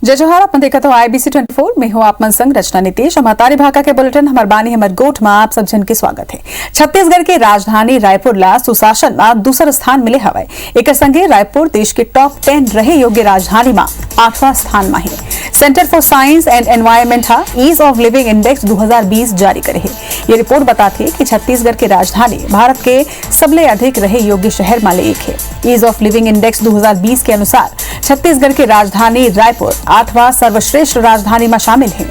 जय जोहार। अपन देखा तो IBC 24 में हो आप मन संग रचना नीतीश और तारी भाका के बुलेटिन हमार बानी हमर गोठ में आप सब जन के स्वागत है। छत्तीसगढ़ के राजधानी रायपुर ला सुशासन में दूसरा स्थान मिले हवाए। एक संगे रायपुर देश के टॉप 10 रहे योग्य राजधानी में 8वां स्थान में है। Centre for science and environment हा ईज ऑफ लिविंग इंडेक्स 2020 जारी करे है। ये रिपोर्ट बताती है कि छत्तीसगढ़ की राजधानी भारत के सबले अधिक रहे योग्य शहर में एक है। ईज ऑफ लिविंग इंडेक्स 2020 के अनुसार छत्तीसगढ़ की राजधानी रायपुर 8वां सर्वश्रेष्ठ राजधानी में शामिल है।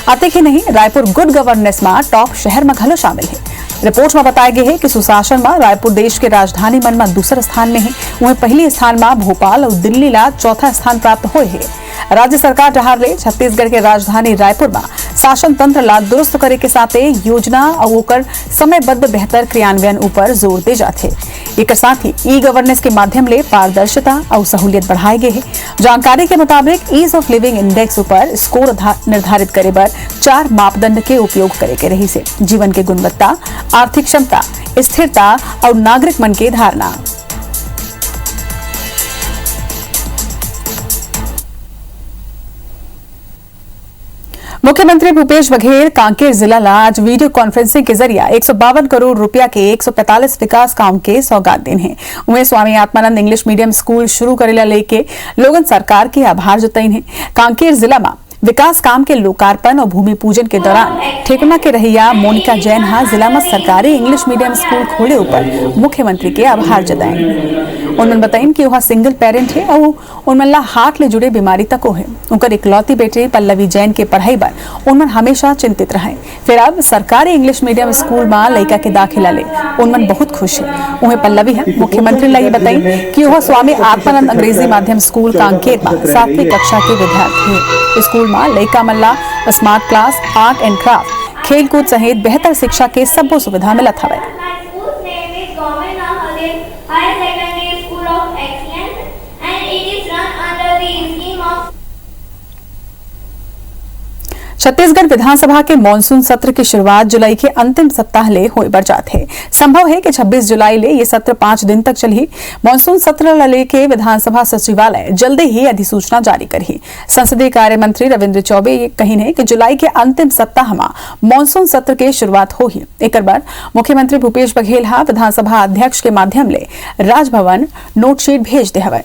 आते ही नहीं, रायपुर गुड गवर्नेंस में टॉप शहर में घलो शामिल है। रिपोर्ट में बताया गया है कि सुशासन में रायपुर देश के राजधानी मन में दूसरे स्थान में है। वहीं पहले स्थान में भोपाल और दिल्ली ला चौथा स्थान प्राप्त हुए है। राज्य सरकार डहार ले छत्तीसगढ़ के राजधानी रायपुर में शासन तंत्र ला दुरुस्त करे के साथ योजना और ओकर समयबद्ध बेहतर क्रियान्वयन ऊपर जोर दे जाते। एक साथ ही ई गवर्नेंस के माध्यम ले पारदर्शिता और सहूलियत बढ़ाए गए है। जानकारी के मुताबिक ईज ऑफ लिविंग इंडेक्स ऊपर स्कोर निर्धारित करे बर 4 मापदंड के उपयोग करे के रही से जीवन के गुणवत्ता, आर्थिक क्षमता, स्थिरता और नागरिक मन के धारणा। मुख्यमंत्री भूपेश बघेल कांकेर जिला ला आज वीडियो कॉन्फ्रेंसिंग के जरिए 152 करोड़ रुपया के 145 विकास काम के सौगात देन है। उन्हें Swami Atmanand English medium school शुरू करेला लेके लोगन सरकार के आभार जताइन है। कांकेर जिला में विकास काम के लोकार्पण और भूमि पूजन के दौरान ठेकुना के रहिया मोनिका जैन हा जिला में सरकारी इंग्लिश मीडियम स्कूल खोले ऊपर मुख्यमंत्री के आभार जताए। उन्होंने बताया कि वह सिंगल पेरेंट है और उनमें हार्ट ले जुड़े बीमारी तक है। उनकर इकलौती बेटी पल्लवी जैन के पढ़ाई पर उनमें हमेशा चिंतित रहे। फिर अब सरकारी इंग्लिश मीडियम स्कूल में लड़का के दाखिला ले उनमें बहुत खुश है। उन्हें पल्लवी है मुख्यमंत्री लाई बताई कि वह स्वामी आत्मानंद अंग्रेजी माध्यम स्कूल कांकेर में 7वीं कक्षा के विद्यार्थी है। स्कूल में लड़का मल्ला smart class, art and craft, खेल कूद सहित बेहतर शिक्षा के सब सुविधा मिलत हवे। छत्तीसगढ़ विधानसभा के मानसून सत्र की शुरुआत जुलाई के अंतिम सप्ताह ले होए बर जात है। संभव है कि 26 जुलाई ले ये सत्र 5 दिन तक चली। मानसून सत्र लेके विधानसभा सचिवालय जल्दी ही अधिसूचना जारी करी। संसदीय कार्य मंत्री रविंद्र चौबे कही है कि जुलाई के अंतिम सप्ताह में मानसून सत्र के शुरुआत हो ही। एक बार मुख्यमंत्री भूपेश बघेल हा विधानसभा अध्यक्ष के माध्यम ले राजभवन नोटशीट भेज दे हवे।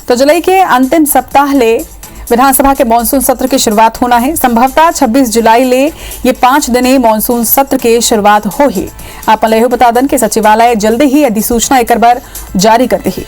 तो जुलाई के अंतिम सप्ताह ले विधानसभा के मानसून सत्र की शुरुआत होना है। संभवतः 26 जुलाई ले ये 5 दिने मानसून सत्र के शुरुआत हो ही। आप ले बता दें कि सचिवालय जल्दी ही अधिसूचना एक बार जारी कर दी।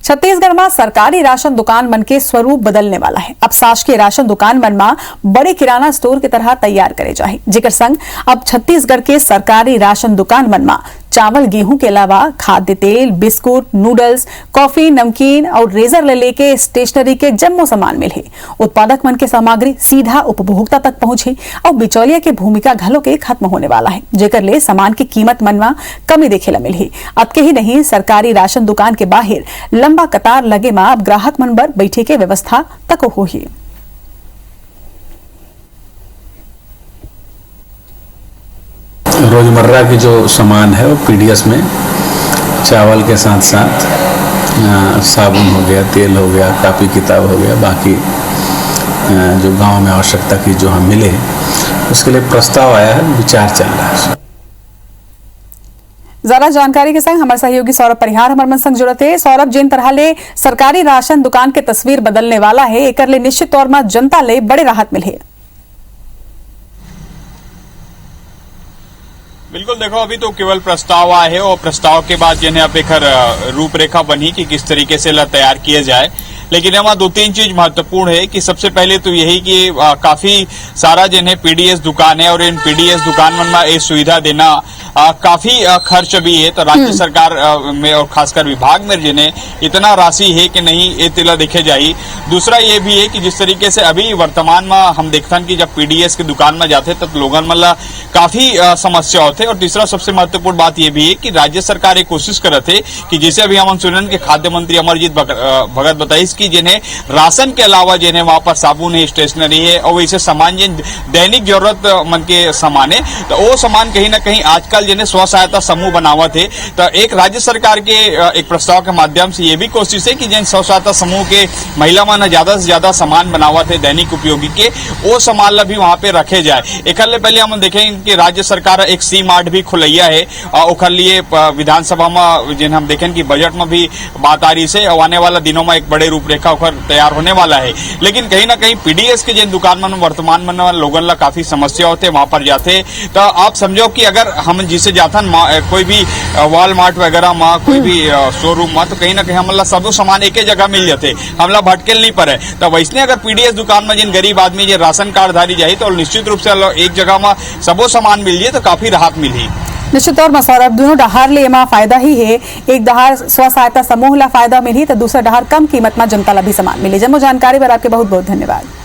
छत्तीसगढ़ में सरकारी राशन दुकान मन के स्वरूप बदलने वाला है। अब शासकीय राशन दुकान मन में बड़े किराना स्टोर की तरह तैयार करे जाए। जिकर संग अब छत्तीसगढ़ के सरकारी राशन दुकान मन में चावल, गेहूं के अलावा खाद्य तेल, बिस्कुट, नूडल्स, कॉफी, नमकीन और रेजर ले लेके स्टेशनरी के जम्मो सामान मिले। उत्पादक मन के सामग्री सीधा उपभोक्ता तक पहुंचे और बिचौलिया के भूमिका घलो के खत्म होने वाला है। जेकर ले सामान की कीमत मन में कमी देखे ला मिली। अब के ही नहीं, सरकारी राशन दुकान के बाहर लंबा कतार लगे में अब ग्राहक मन बर बैठे के व्यवस्था तक हो ही। रोजमर्रा की जो सामान है वो पीडीएस में चावल के साथ साथ साबुन हो गया, तेल हो गया, कापी किताब हो गया, बाकी जो गांव में आवश्यकता की जो हम मिले उसके लिए प्रस्ताव आया है, विचार चल रहा है। ज्यादा जानकारी के संग हमारे सहयोगी सौरभ परिहार हमारे मन संग जुड़ते। सौरभ, जिन तरह ले सरकारी राशन दुकान के तस्वीर बदलने वाला है, एक ले निश्चित तौर में जनता ले बड़े राहत मिले। बिल्कुल, देखो अभी तो केवल प्रस्ताव आए है और प्रस्ताव के बाद जिन्हें अब एक रूपरेखा बनी कि किस तरीके से तैयार किया जाए। लेकिन यहाँ 2-3 चीज महत्वपूर्ण है कि सबसे पहले तो यही कि काफी सारा जिन्हें पीडीएस दुकान है और इन पीडीएस दुकान में ये सुविधा देना काफी खर्च भी है। तो राज्य सरकार में और खासकर विभाग में जिन्हें इतना राशि है कि नहीं ये तिला देखे जाए। दूसरा ये भी है कि जिस तरीके से अभी वर्तमान में हम देखते कि जब पीडीएस की दुकान में जाते तो लोगन मतलब काफी समस्या होते। और तीसरा सबसे महत्वपूर्ण बात यह भी है कि राज्य सरकार ये कोशिश करते कि जैसे अभी हम सुनन के खाद्य मंत्री अमरजीत भगत बताई कि जिन्हें राशन के अलावा जिन्हें वहां पर साबुन है, स्टेशनरी है और वैसे सामान जिन दैनिक जरूरत मन के सामान है तो वो सामान कहीं ना कहीं आजकल जिन्हें स्व सहायता समूह बनावत है। तो एक राज्य सरकार के एक प्रस्ताव के माध्यम से ये भी कोशिश है कि जिन स्व सहायता समूह के महिला मन ज्यादा से ज्यादा सामान बनावत है दैनिक उपयोगी के वो सामान भी वहां पे रखे जाए। एक पहले हम देखें कि राज्य सरकार एक सी मार्ट भी खुलैया है और लिए विधानसभा में जिन हम देखें कि बजट में भी बात आ रही है और आने वाला दिनों में एक बड़े रूपरेखा तैयार होने वाला है। लेकिन कहीं ना कहीं पीडीएस के जिन दुकान में वर्तमान में लोगन ला काफी समस्या होते वहां पर जाते। तो आप समझो कि अगर हम जिसे जाथन कोई भी वॉलमार्ट वगैरह में कोई भी शोरूम में तो कहीं ना कहीं हमला सब सामान एक जगह मिल जाते, हमला भटकेल नहीं पड़े। तो वैसने अगर पीडीएस दुकान में जिन गरीब आदमी जो राशन कार्ड धारी जाए तो निश्चित रूप से एक जगह में सबो सामान मिल जाए तो काफी राहत मिली। निश्चित तौर में सौरभ दोनों डहार ले एमा फायदा ही है। एक डहार स्व सहायता समूह ला फायदा मिली तो दूसरा डहार कम कीमत में जनता ला भी सामान मिले। जमो जानकारी पर आपके बहुत बहुत धन्यवाद।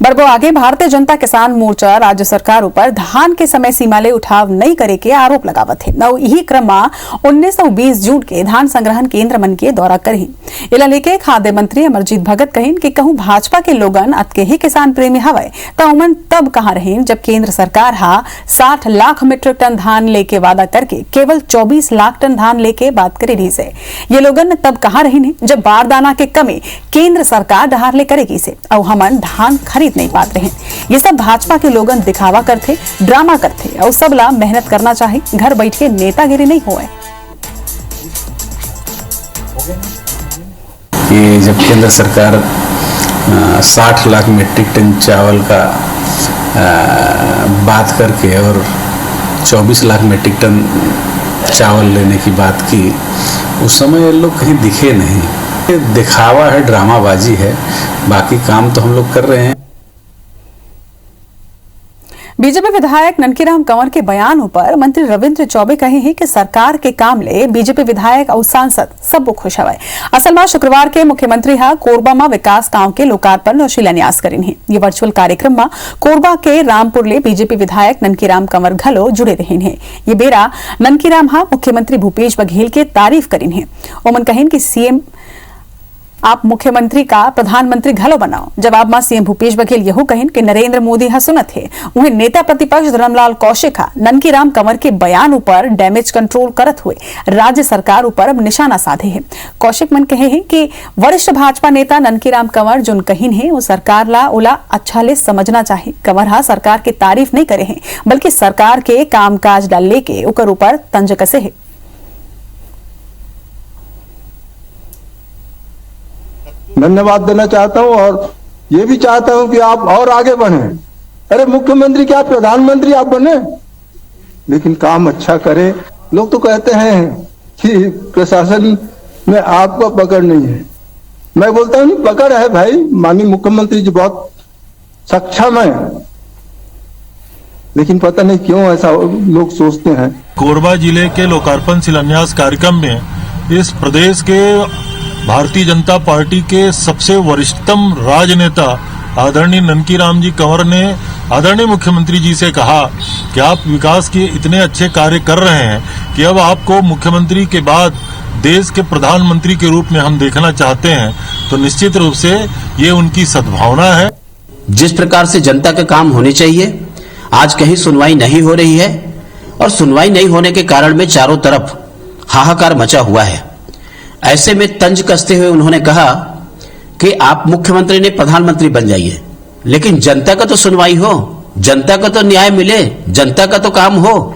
बरबो आगे भारतीय जनता किसान मोर्चा राज्य सरकार ऊपर धान के समय सीमा ले उठाव नहीं करे के आरोप लगावत है। नव यही क्रम में 19 और 20 जून के धान संग्रहण केंद्र मन के दौरा करही। इला लेके खाद्य मंत्री अमरजीत भगत कहिन कि कहूं भाजपा के लोगन अतके ही किसान प्रेमी हवय तो उमन तब कहां रहीन जब केंद्र सरकार 60 लाख मीट्रिक टन धान लेके वादा करके केवल 24 लाख टन धान लेके बात करे रही से। ये लोगन तब कहां रहीन जब बारदाना के कमी केंद्र सरकार डहार ले करेगी से और हमन धान खरीद नहीं पाते हैं। ये सब भाजपा के लोगन दिखावा करते, ड्रामा करते और सबला मेहनत करना चाहे, घर बैठ के नेतागिरी नहीं होए। ये जब केंद्र सरकार 60 लाख मीट्रिक टन चावल का बात करके और 24 लाख मीट्रिक टन चावल लेने की बात की, उस समय ये लोग कहीं दिखे नहीं। ये दिखावा है, ड्रामाबाजी है, बाकी काम तो हम लोग कर रहे हैं। बीजेपी विधायक ननकीराम कंवर के बयान पर मंत्री रविंद्र चौबे कहे हैं कि सरकार के काम ले बीजेपी विधायक और सांसद सब खुश हवे। असल में शुक्रवार के मुख्यमंत्री कोरबा में विकास काम के लोकार्पण और शिलान्यास करें। ये वर्चुअल कार्यक्रम में कोरबा के रामपुर ले बीजेपी विधायक ननकीराम कंवर घलो जुड़े रहे हैं। ये बेरा ननकीराम मुख्यमंत्री भूपेश बघेल के तारीफ करें हैं। ओमन कहें कि सीएम आप मुख्यमंत्री का प्रधानमंत्री घलो बनाओ। जवाब में सीएम भूपेश बघेल यह कहें कि नरेंद्र मोदी सुनत है। उन्हें नेता प्रतिपक्ष धर्मलाल कौशिक ननकीराम कंवर के बयान ऊपर डैमेज कंट्रोल करत हुए राज्य सरकार ऊपर अब निशाना साधे है। कौशिक मन कहे हैं कि वरिष्ठ भाजपा नेता ननकीराम कंवर जो कहिन है वो सरकार ला ओला अच्छा ले समझना चाहिए। कंवर सरकार की तारीफ नहीं करे हैं बल्कि सरकार के कामकाज डाल लेके उकर ऊपर तंज कसे है। धन्यवाद देना चाहता हूं और ये भी चाहता हूं कि आप और आगे बढ़े। अरे मुख्यमंत्री क्या प्रधानमंत्री आप बने, लेकिन काम अच्छा करें। लोग तो कहते हैं कि प्रशासन में आपका पकड़ नहीं है। मैं बोलता हूं नहीं, पकड़ है भाई। माननीय मुख्यमंत्री जी बहुत सक्षम है, लेकिन पता नहीं क्यों ऐसा लोग सोचते हैं। कोरबा जिले के लोकार्पण शिलान्यास कार्यक्रम में इस प्रदेश के भारतीय जनता पार्टी के सबसे वरिष्ठतम राजनेता आदरणीय ननकीराम जी कंवर ने आदरणीय मुख्यमंत्री जी से कहा कि आप विकास के इतने अच्छे कार्य कर रहे हैं कि अब आपको मुख्यमंत्री के बाद देश के प्रधानमंत्री के रूप में हम देखना चाहते हैं। तो निश्चित रूप से ये उनकी सद्भावना है। जिस प्रकार से जनता के काम होने चाहिए, आज कहीं सुनवाई नहीं हो रही है और सुनवाई नहीं होने के कारण में चारों तरफ हाहाकार मचा हुआ है। ऐसे में तंज कसते हुए उन्होंने कहा कि आप मुख्यमंत्री ने प्रधानमंत्री बन जाइए, लेकिन जनता का तो सुनवाई हो, जनता का तो न्याय मिले, जनता का तो काम हो।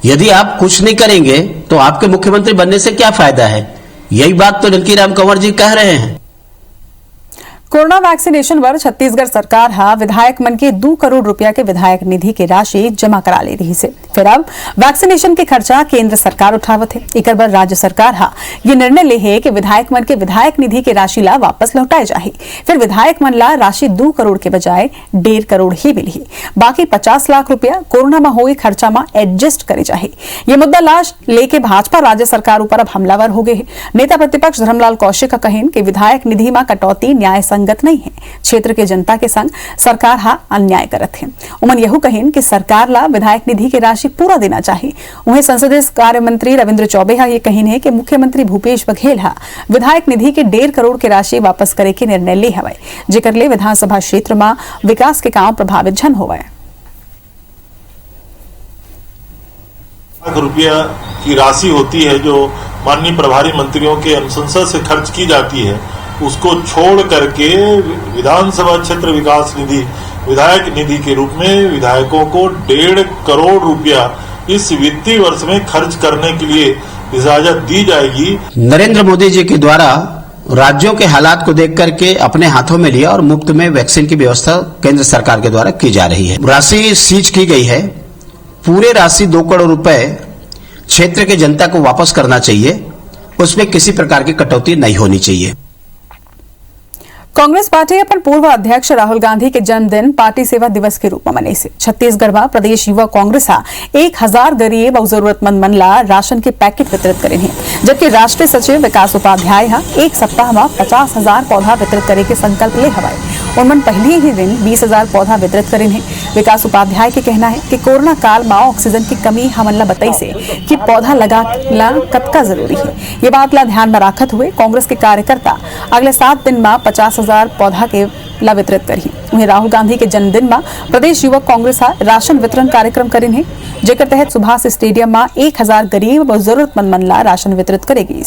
यदि आप कुछ नहीं करेंगे तो आपके मुख्यमंत्री बनने से क्या फायदा है। यही बात तो ननकीराम कंवर जी कह रहे हैं। कोरोना वैक्सीनेशन पर छत्तीसगढ़ सरकार विधायक मन के 2 करोड़ रुपया के विधायक निधि की राशि जमा करा ले रही से। फिर अब वैक्सीनेशन के खर्चा केंद्र सरकार उठावत है। एक बार राज्य सरकार हा ये निर्णय ले है कि विधायक मन के विधायक निधि के राशि ला वापस लौटाए जाही। फिर विधायक मन ला राशि 2 करोड़ के बजाय 1.5 करोड़ ही मिली। बाकी 50 लाख रुपया कोरोना में हुई खर्चा में एडजस्ट करे जाही। ये मुद्दा लाश लेके भाजपा राज्य सरकार ऊपर अब हमलावर हो गए। नेता प्रतिपक्ष धर्मलाल कौशिक का कहन कि विधायक निधि में कटौती न्याय संगत नहीं है। क्षेत्र के जनता के संग सरकार हा अन्याय करत है। उमन यहू कहन कि सरकार ला विधायक निधि की राशि पूरा देना चाहिए। वहीं संसदीय कार्य मंत्री रविंद्र चौबे हा ये कहन है कि मुख्यमंत्री भूपेश बघेल हा विधायक निधि के 1.5 करोड़ की राशि वापस करे के निर्णय ले हवे, जेकर ले विधानसभा क्षेत्र में विकास के काम प्रभावित जन होवे। लाख रुपया की राशि होती है जो माननीय प्रभारी मंत्रियों के अनुशंसा से खर्च की जाती है, उसको छोड़ करके विधानसभा क्षेत्र विकास निधि विधायक निधि के रूप में विधायकों को 1.5 करोड़ रुपया इस वित्तीय वर्ष में खर्च करने के लिए इजाजत दी जाएगी। नरेंद्र मोदी जी के द्वारा राज्यों के हालात को देख करके अपने हाथों में लिया और मुफ्त में वैक्सीन की व्यवस्था केंद्र सरकार के द्वारा की जा रही है। राशि सीज की गई है। पूरे राशि 2 करोड़ रुपए क्षेत्र के जनता को वापस करना चाहिए। उसमें किसी प्रकार की कटौती नहीं होनी चाहिए। कांग्रेस पार्टी अपन पूर्व अध्यक्ष राहुल गांधी के जन्मदिन पार्टी सेवा दिवस के रूप में मनाई से। छत्तीसगढ़ में प्रदेश युवा कांग्रेस 1000 गरीब और जरूरतमंद मन ला राशन के पैकेट वितरित करे हैं, जबकि राष्ट्रीय सचिव विकास उपाध्याय एक सप्ताह में 50,000 पौधा वितरित करे के संकल्प ले हवाए। उन्होंने पहले ही दिन 20,000 पौधा वितरित करे हैं। विकास उपाध्याय के कहना है कि कोरोना काल में ऑक्सीजन की कमी हमन ला बताई से कि पौधा लगाना कतका जरूरी है। ये बात ला ध्यान में रखत हुए कांग्रेस के कार्यकर्ता अगले 7 दिन में 50,000 पौधा के ला वितरित करी। वहीं राहुल गांधी के जन्मदिन में प्रदेश युवक कांग्रेस राशन वितरण कार्यक्रम करें है, जेकर तहत सुभाष स्टेडियम में 1000 गरीब और जरूरतमंद मन ला राशन वितरित करेगी।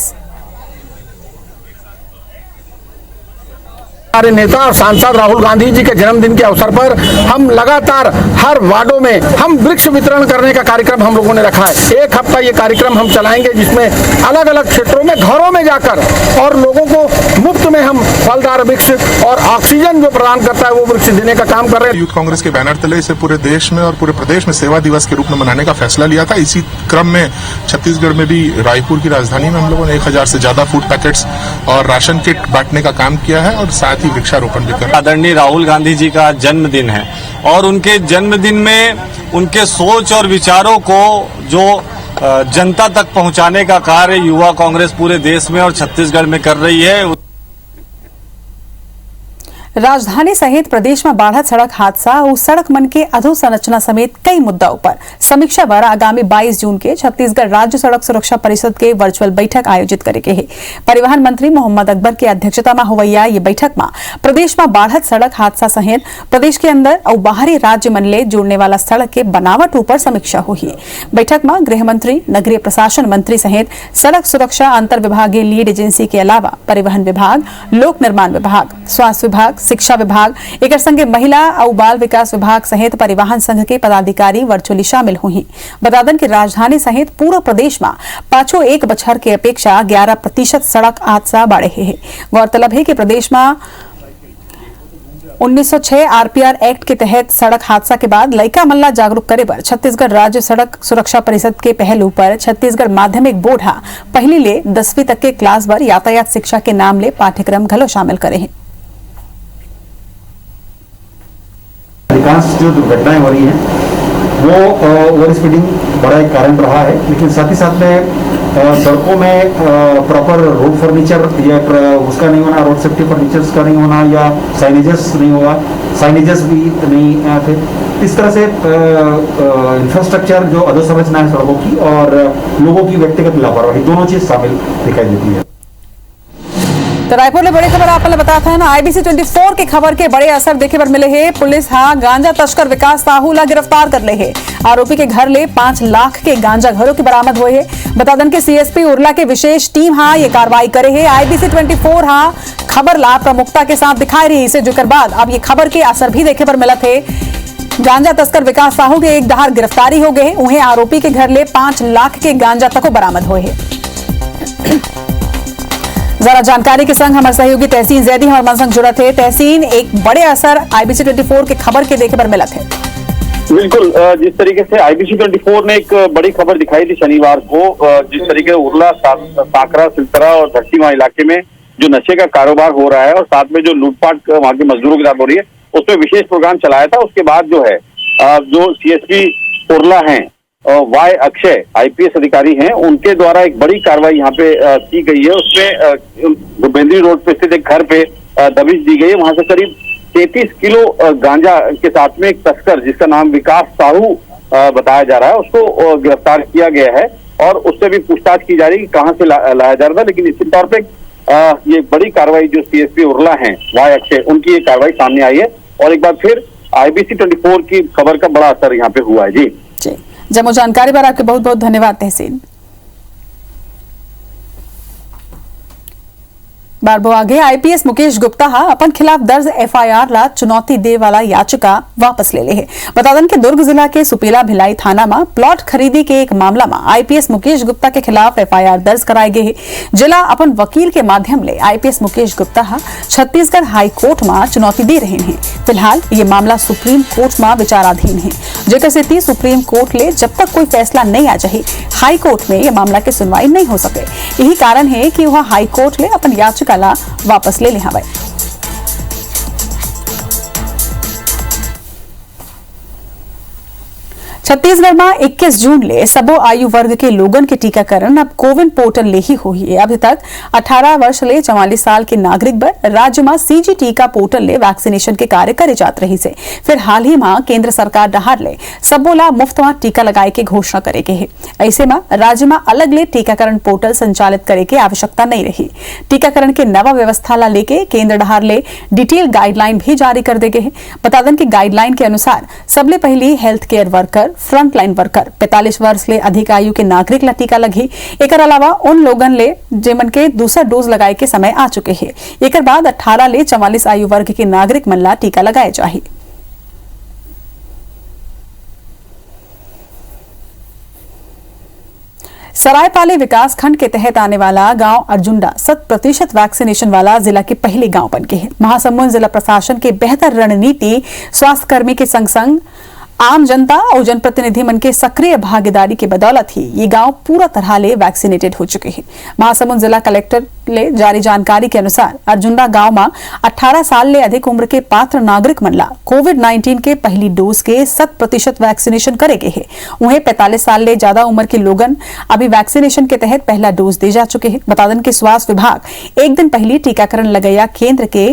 हमारे नेता और सांसद राहुल गांधी जी के जन्मदिन के अवसर पर हम लगातार हर वार्डों में हम वृक्ष वितरण करने का कार्यक्रम हम लोगों ने रखा है। 1 हफ्ता ये कार्यक्रम हम चलाएंगे, जिसमें अलग अलग क्षेत्रों में घरों में जाकर और लोगों को मुफ्त में हम फलदार वृक्ष और ऑक्सीजन जो प्रदान करता है वो वृक्ष देने का काम कर रहे हैं। यूथ कांग्रेस के बैनर तले इसे पूरे देश में और पूरे प्रदेश में सेवा दिवस के रूप में मनाने का फैसला लिया था। इसी क्रम में छत्तीसगढ़ में भी रायपुर की राजधानी में हम लोगों ने 1000 से ज्यादा फूड पैकेट्स और राशन किट बांटने का काम किया है और साथ ही वृक्षारोपण भी कर। आदरणीय राहुल गांधी जी का जन्मदिन है और उनके जन्मदिन में उनके सोच और विचारों को जो जनता तक पहुंचाने का कार्य युवा कांग्रेस पूरे देश में और छत्तीसगढ़ में कर रही है। राजधानी सहित प्रदेश में बढ़त सड़क हादसा और सड़क मन के अधोसंरचना समेत कई मुद्दों पर समीक्षा पर आगामी 22 जून के छत्तीसगढ़ राज्य सड़क सुरक्षा परिषद के वर्चुअल बैठक आयोजित करेंगे है। परिवहन मंत्री मोहम्मद अकबर की अध्यक्षता में हुआ ये बैठक में प्रदेश में बढ़त सड़क हादसा सहित प्रदेश के अंदर और बाहरी राज्य मन ले जोड़ने वाला सड़क के बनावट ऊपर समीक्षा हुई। बैठक में गृह मंत्री, नगरीय प्रशासन मंत्री सहित सड़क सुरक्षा अंतर विभागीय लीड एजेंसी के अलावा परिवहन विभाग, लोक निर्माण विभाग, स्वास्थ्य विभाग, शिक्षा विभाग, एक संगे महिला और बाल विकास विभाग सहित परिवहन संघ के पदाधिकारी वर्चुअली शामिल हुई। बता दें कि राजधानी सहित पूरा प्रदेश में पाछो 1 बछर के अपेक्षा 11% सड़क हादसा बढ़े हैं। गौरतलब है कि प्रदेश में 1906 आरपीआर एक्ट के तहत सड़क हादसा के बाद लइका मल्ला जागरूक करे पर छत्तीसगढ़ राज्य सड़क सुरक्षा परिषद के पहलू पर छत्तीसगढ़ माध्यमिक बोर्ड पहली ले 10वीं तक के क्लास पर यातायात शिक्षा के नाम ले पाठ्यक्रम घलो शामिल करे हैं। अधिकांश जो दुर्घटनाएं हो रही हैं वो ओवर स्पीडिंग बड़ा एक कारण रहा है, लेकिन साथ ही साथ में सड़कों में प्रॉपर रोड फर्नीचर या उसका नहीं होना, रोड सेफ्टी फर्नीचर्स का नहीं होना या साइनेजेस नहीं हुआ, साइनेजेस भी नहीं थे। इस तरह से इंफ्रास्ट्रक्चर जो अधोसंरचना है सड़कों की और लोगों की व्यक्तिगत लापरवाही दोनों चीज शामिल दिखाई देती है। तो रायपुर में बड़ी खबर आपने बताया था ना, IBC 24 की खबर के बड़े असर देखे पर मिले हैं। पुलिस गांजा तस्कर विकास साहू ला गिरफ्तार कर ले है। आरोपी के घर ले 5 लाख के गांजा घरों की बरामद हुए है। बता दें कि CSP उर्ला के विशेष टीम ये कार्रवाई करे है। IBC 24 खबर ला प्रमुखता के साथ दिखाई रही इसे, जोकर बाद अब ये खबर के असर भी देखे पर मिला थे। गांजा तस्कर विकास साहू के एक दहाड़ गिरफ्तारी हो गए। उन्हें आरोपी के घर ले 5 लाख के गांजा तक बरामद हुए है। जरा जानकारी के संग हमारे सहयोगी तहसीन जैदी हमारे मन संग जुड़ा थे। तहसीन, एक बड़े असर IBC 24 के खबर के देखे पर मिला थे। बिल्कुल, जिस तरीके से IBC 24 ने एक बड़ी खबर दिखाई थी शनिवार को, जिस तरीके से उरला, साकरा, सिलतरा और धट्टीमा इलाके में जो नशे का कारोबार हो रहा है और साथ में जो लूटपाट वहां के मजदूरों के साथ हो रही है, उसमें विशेष प्रोग्राम चलाया था। उसके बाद जो है जो CSP उरला हैं, वाई अक्षय IPS अधिकारी हैं, उनके द्वारा एक बड़ी कार्रवाई यहाँ पे की गई है। उसमें बेंद्री रोड पे स्थित एक घर पे दबिश दी गई है। वहां से करीब 33 किलो गांजा के साथ में एक तस्कर जिसका नाम विकास साहू बताया जा रहा है, उसको गिरफ्तार किया गया है और उससे भी पूछताछ की जा रही है कि कहां से लाया जा रहा था। लेकिन निश्चित तौर पे ये बड़ी कार्रवाई जो CSP उरला हैं, वाई अक्षय, उनकी ये कार्रवाई सामने आई है और एक बार फिर IBC 24 की खबर का बड़ा असर यहाँ पे हुआ है। जी जम्मू जानकारी पर आपके बहुत बहुत धन्यवाद तहसीन। बारबो आगे IPS मुकेश गुप्ता अपन खिलाफ दर्ज FIR ला चुनौती दे वाला याचिका वापस ले है। बता दें कि दुर्ग जिला के सुपेला भिलाई थाना में प्लॉट खरीदी के एक मामला में IPS मुकेश गुप्ता के खिलाफ FIR दर्ज कराई गई है। जिला अपन वकील के माध्यम ले IPS Mukesh Gupta Chhattisgarh high court में चुनौती दे रहे हैं। फिलहाल ये मामला सुप्रीम कोर्ट में विचाराधीन है, जेकर से सुप्रीम कोर्ट ले जब तक कोई फैसला नहीं आ जाए हाई कोर्ट में यह मामला की सुनवाई नहीं हो सके। यही कारण है कि वह हाई कोर्ट ले अपन याचिका वापस ले हवे। छत्तीसगढ़ में 21 जून ले सबो आयु वर्ग के लोगन के टीकाकरण अब कोविन पोर्टल ले ही हो है। अभी तक 18 वर्ष ले 44 साल के नागरिक बर राज्य में CG टीका पोर्टल ले वैक्सीनेशन के कार्य करे जात रही से। फिर हाल ही में केंद्र सरकार डहार ले सबो ला मुफ्त में टीका लगाए के घोषणा करे के है। ऐसे में राज्य में अलग ले टीकाकरण पोर्टल संचालित करे के आवश्यकता नहीं रही। टीकाकरण के नवा व्यवस्था ला लेके केंद्र डहार ले डिटेल गाइडलाइन भी जारी कर दे गए है। बता दें कि गाइडलाइन के अनुसार सबले पहले health care worker, front line worker, 45 वर्ष ले अधिक आयु के नागरिक ला टीका लगी। एकर अलावा उन लोगन ले जेमन के दूसरा डोज लगाए के समय आ चुके हैं। एकर बाद 18 ले 44 आयु वर्ग के नागरिक मन ला टीका लगाए जाही। सरायपाली विकास खंड के तहत आने वाला गांव अर्जुंडा 100% वैक्सीनेशन वाला जिला के पहले गांव बन गए हैं। महासमुंद जिला प्रशासन के बेहतर रणनीति, स्वास्थ्यकर्मी के संग संग आम जनता और जनप्रतिनिधि मन के सक्रिय भागीदारी के बदौलत ही ये गांव पूरा तरह ले वैक्सीनेटेड हो चुके हैं। महासमुंद जिला कलेक्टर ले जारी जानकारी के अनुसार अर्जुंडा गांव में 18 साल ले अधिक उम्र के पात्र नागरिक मन ला कोविड-19 के पहली डोज के 100% वैक्सीनेशन करे गए हैं। वहीं 45 साल ले ज्यादा उम्र के लोगन अभी वैक्सीनेशन के तहत पहला डोज दे जा चुके हैं। बता दें कि स्वास्थ्य विभाग एक दिन पहले टीकाकरण लगैया केंद्र के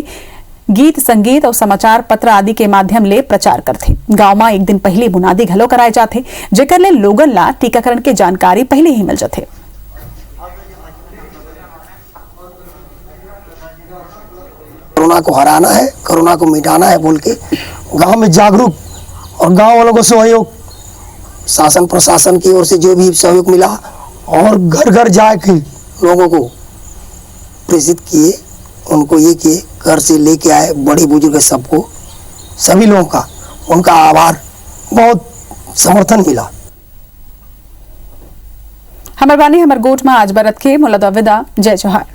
गीत, संगीत और समाचार पत्र आदि के माध्यम ले प्रचार करते। गांव में एक दिन पहले बुनियादी घलो कराए जाते, जेकर ले लोगन ला टीकाकरण के जानकारी पहले ही मिल जाते। कोरोना को हराना है, कोरोना को मिटाना है बोल के गांव में जागरूक और गांव वालों को सहयोग, शासन प्रशासन की ओर से जो भी सहयोग मिला और घर घर जाके लोगों को प्रेरित किए, उनको ये किए, घर से लेके आए, बड़े बुजुर्ग सबको, सभी लोगों का उनका आभार, बहुत समर्थन मिला। हमर बानी हमर गोठ में आज बरत के मुलादा विदा। जय जोहार।